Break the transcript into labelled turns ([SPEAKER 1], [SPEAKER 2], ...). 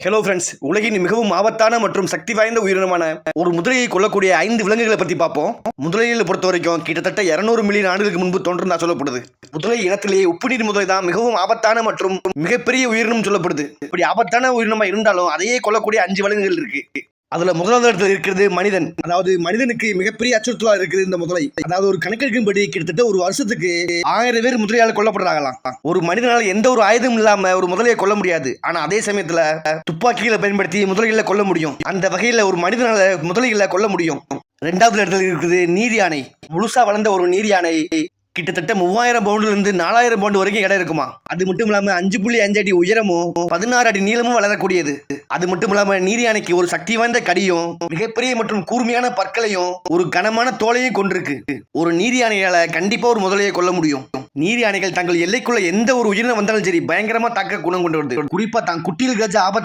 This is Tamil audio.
[SPEAKER 1] ஹலோ ஃப்ரெண்ட்ஸ், உலகின் மிகவும் ஆபத்தான மற்றும் சக்தி வாய்ந்த உயிரினமான ஒரு முதலையை கொல்லக்கூடிய 5 விலங்குகளை பற்றி பார்ப்போம். முதலைகளை பொறுத்த வரைக்கும் கிட்டத்தட்ட 200 மில்லியன் ஆண்டுகளுக்கு முன்பு தோன்றதா சொல்லப்படுது. முதலை இனத்திலேயே உப்புநீர் முதலை தான் மிகவும் ஆபத்தான மற்றும் மிகப்பெரிய உயிரினம் சொல்லப்படுது. இப்படி ஆபத்தான உயிரினமா இருந்தாலும் அதையே கொல்லக்கூடிய 5 விலங்குகள் இருக்கு. அதுல முதலாவது இடத்துல இருக்கிறது மனிதன். அதாவது மனிதனுக்கு மிகப்பெரிய அச்சுறுத்தலா இருக்குது இந்த முதலை. அதாவது ஒரு கணக்கெடுப்பின்படி கிட்டத்தட்ட ஒரு வருஷத்துக்கு 1000 பேர் முதலையால் கொல்லப்படுறாங்களாம். ஒரு மனிதனால எந்த ஒரு ஆயுதம் இல்லாம ஒரு முதலையை கொல்ல முடியாது. ஆனா அதே சமயத்துல துப்பாக்கிகளை பயன்படுத்தி முதலைகளை கொல்ல முடியும். அந்த வகையில ஒரு மனிதனால முதலைகளை கொல்ல முடியும். 2வது இடத்துல இருக்குது நீர் யானை. முழுசா வளர்ந்த ஒரு நீர் யானை கிட்டத்தட்ட 3000 பவுண்டுல இருந்து 4000 பவுண்டு வரைக்கும் இடம் இருக்குமா. அது மட்டும் இல்லாம 5.5 அடி உயரமும் 16 அடி நீளமும் வளரக்கூடியது. அது மட்டும் இல்லாம நீர் யானைக்கு ஒரு சக்தி வாய்ந்த கடியும் மிகப்பெரிய மற்றும் கூர்மையான பற்களையும் ஒரு கனமான தோலையும் கொண்டிருக்கு. ஒரு நீர் யானையால கண்டிப்பா ஒரு முதலையை கொல்ல முடியும். நீர் யானைகள் தங்கள் எல்லைக்குள்ள எந்த ஒரு உயிரினம் வந்தாலும் சரி பயங்கரமா தாக்க குணம் கொண்டு வருது. குறிப்பா தான் குட்டியில் ஆபத்து